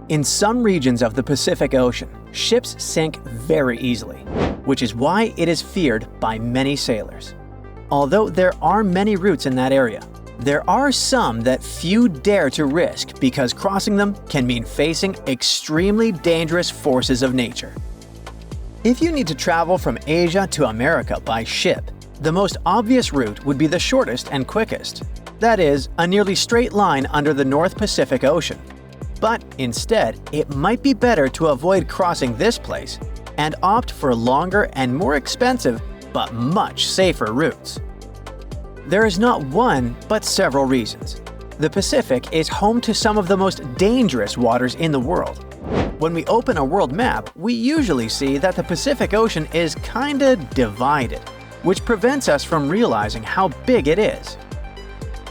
In some regions of the Pacific Ocean, ships sink very easily, which is why it is feared by many sailors. Although there are many routes in that area, there are some that few dare to risk because crossing them can mean facing extremely dangerous forces of nature. If you need to travel from Asia to America by ship, the most obvious route would be the shortest and quickest. That is, a nearly straight line under the North Pacific Ocean. But instead, it might be better to avoid crossing this place and opt for longer and more expensive but much safer routes. There is not one, but several reasons. The Pacific is home to some of the most dangerous waters in the world. When we open a world map, we usually see that the Pacific Ocean is kinda divided, which prevents us from realizing how big it is.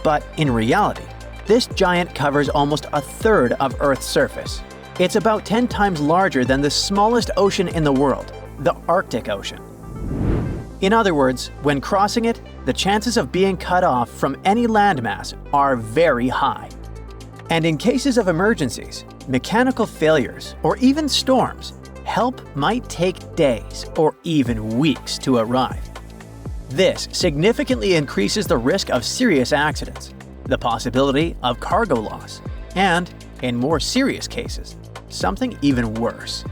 But in reality, this giant covers almost a third of Earth's surface. It's about 10 times larger than the smallest ocean in the world, the Arctic Ocean. In other words, when crossing it, the chances of being cut off from any landmass are very high. And in cases of emergencies, mechanical failures, or even storms, help might take days or even weeks to arrive. This significantly increases the risk of serious accidents, the possibility of cargo loss, and, in more serious cases, something even worse.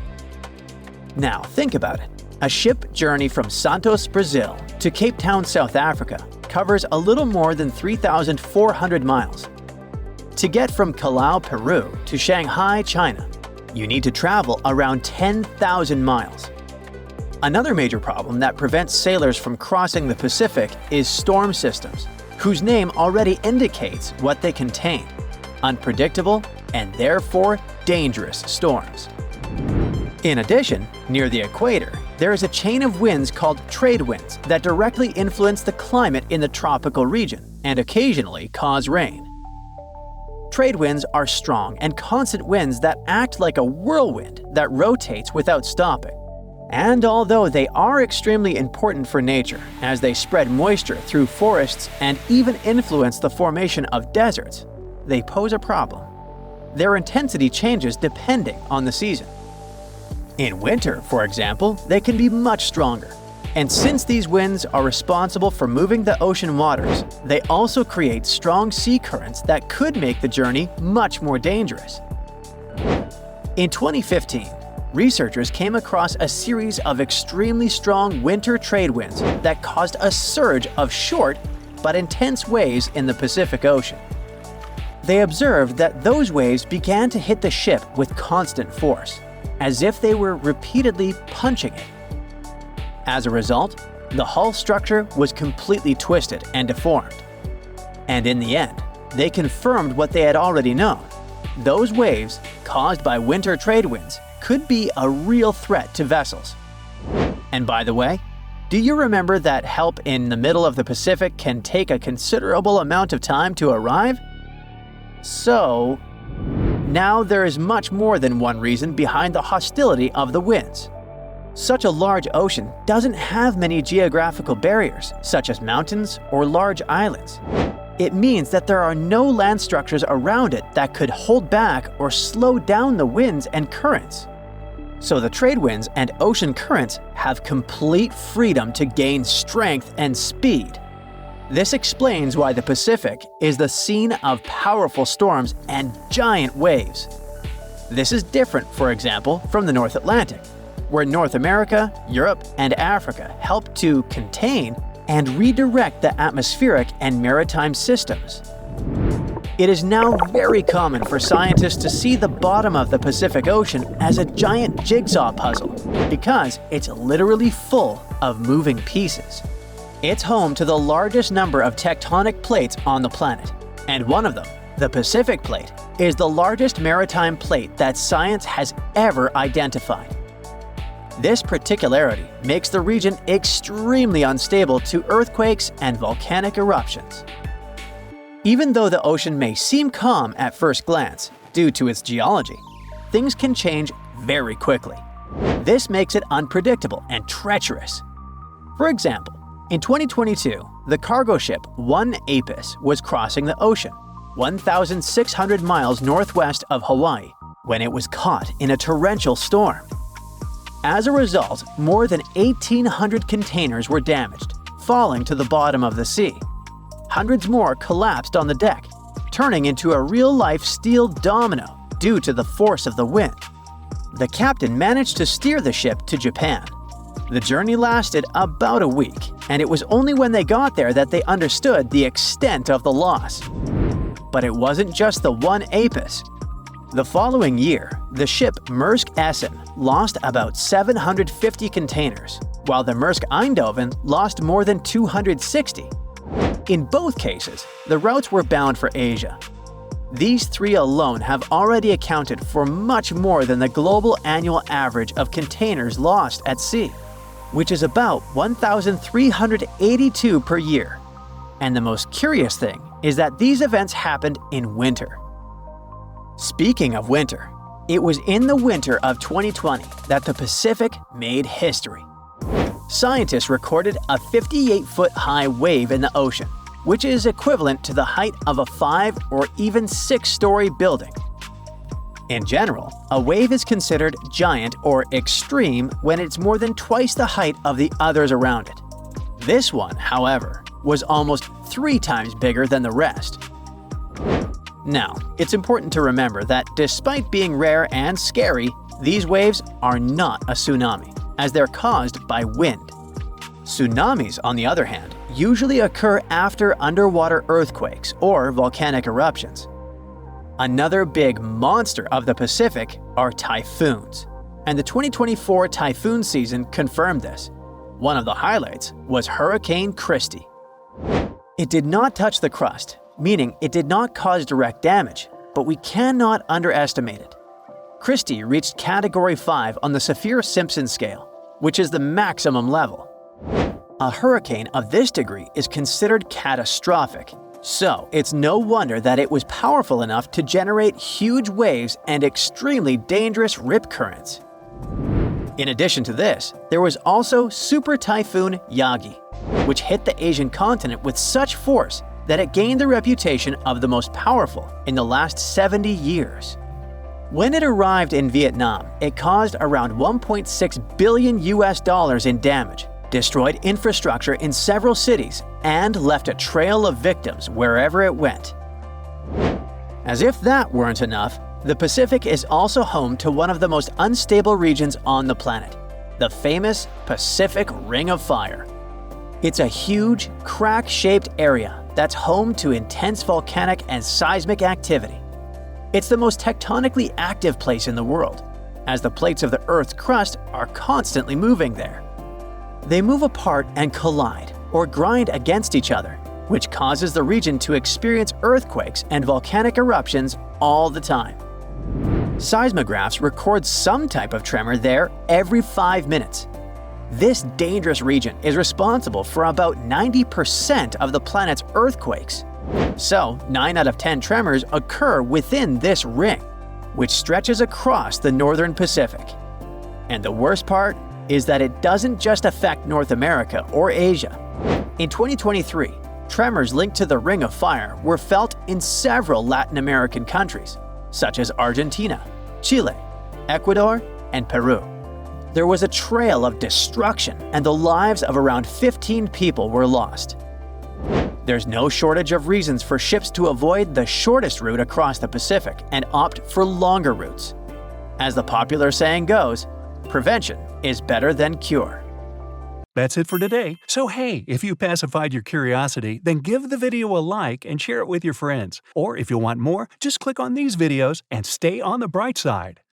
Now think about it. A ship journey from Santos, Brazil to Cape Town, South Africa covers a little more than 3,400 miles. To get from Callao, Peru to Shanghai, China, you need to travel around 10,000 miles. Another major problem that prevents sailors from crossing the Pacific is storm systems, whose name already indicates what they contain: unpredictable and therefore dangerous storms. In addition, near the equator, there is a chain of winds called trade winds that directly influence the climate in the tropical region and occasionally cause rain. Trade winds are strong and constant winds that act like a whirlwind that rotates without stopping. And although they are extremely important for nature, as they spread moisture through forests and even influence the formation of deserts, they pose a problem. Their intensity changes depending on the season. In winter, for example, they can be much stronger. And since these winds are responsible for moving the ocean waters, they also create strong sea currents that could make the journey much more dangerous. In 2015, researchers came across a series of extremely strong winter trade winds that caused a surge of short but intense waves in the Pacific Ocean. They observed that those waves began to hit the ship with constant force, as if they were repeatedly punching it. As a result, the hull structure was completely twisted and deformed. And in the end, they confirmed what they had already known. Those waves, caused by winter trade winds, could be a real threat to vessels. And by the way, do you remember that help in the middle of the Pacific can take a considerable amount of time to arrive? So, now there is much more than one reason behind the hostility of the winds. Such a large ocean doesn't have many geographical barriers, such as mountains or large islands. It means that there are no land structures around it that could hold back or slow down the winds and currents. So the trade winds and ocean currents have complete freedom to gain strength and speed. This explains why the Pacific is the scene of powerful storms and giant waves. This is different, for example, from the North Atlantic, where North America, Europe, and Africa help to contain and redirect the atmospheric and maritime systems. It is now very common for scientists to see the bottom of the Pacific Ocean as a giant jigsaw puzzle because it's literally full of moving pieces. It's home to the largest number of tectonic plates on the planet, and one of them, the Pacific Plate, is the largest maritime plate that science has ever identified. This particularity makes the region extremely unstable to earthquakes and volcanic eruptions. Even though the ocean may seem calm at first glance due to its geology, things can change very quickly. This makes it unpredictable and treacherous. For example, in 2022, the cargo ship 1 Apis was crossing the ocean, 1,600 miles northwest of Hawaii, when it was caught in a torrential storm. As a result, more than 1,800 containers were damaged, falling to the bottom of the sea. Hundreds more collapsed on the deck, turning into a real-life steel domino due to the force of the wind. The captain managed to steer the ship to Japan. The journey lasted about a week, and it was only when they got there that they understood the extent of the loss. But it wasn't just the one Apis. The following year, the ship Maersk Essen lost about 750 containers, while the Maersk Eindhoven lost more than 260. In both cases, the routes were bound for Asia. These three alone have already accounted for much more than the global annual average of containers lost at sea, which is about 1,382 per year. And the most curious thing is that these events happened in winter. Speaking of winter, it was in the winter of 2020 that the Pacific made history. Scientists recorded a 58-foot-high wave in the ocean, which is equivalent to the height of a 5 or even 6-story building. In general, a wave is considered giant or extreme when it's more than twice the height of the others around it. This one, however, was almost 3 times bigger than the rest. Now, it's important to remember that despite being rare and scary, these waves are not a tsunami, as they're caused by wind. Tsunamis, on the other hand, usually occur after underwater earthquakes or volcanic eruptions. Another big monster of the Pacific are typhoons, and the 2024 typhoon season confirmed this. One of the highlights was Hurricane Christy. It did not touch the crust, meaning it did not cause direct damage, but we cannot underestimate it. Christy reached Category 5 on the Saffir-Simpson scale, which is the maximum level. A hurricane of this degree is considered catastrophic, so it's no wonder that it was powerful enough to generate huge waves and extremely dangerous rip currents. In addition to this, there was also Super Typhoon Yagi, which hit the Asian continent with such force that it gained the reputation of the most powerful in the last 70 years. When it arrived in Vietnam, it caused around $1.6 billion in damage, destroyed infrastructure in several cities, and left a trail of victims wherever it went. As if that weren't enough, the Pacific is also home to one of the most unstable regions on the planet, the famous Pacific Ring of Fire. It's a huge, crack-shaped area that's home to intense volcanic and seismic activity. It's the most tectonically active place in the world, as the plates of the Earth's crust are constantly moving there. They move apart and collide, or grind against each other, which causes the region to experience earthquakes and volcanic eruptions all the time. Seismographs record some type of tremor there every 5 minutes. This dangerous region is responsible for about 90% of the planet's earthquakes. So, 9 out of 10 tremors occur within this ring, which stretches across the northern Pacific. And the worst part is that it doesn't just affect North America or Asia. In 2023, tremors linked to the Ring of Fire were felt in several Latin American countries, such as Argentina, Chile, Ecuador, and Peru. There was a trail of destruction, and the lives of around 15 people were lost. There's no shortage of reasons for ships to avoid the shortest route across the Pacific and opt for longer routes. As the popular saying goes, prevention is better than cure. That's it for today. So hey, if you pacified your curiosity, then give the video a like and share it with your friends. Or if you want more, just click on these videos and stay on the bright side.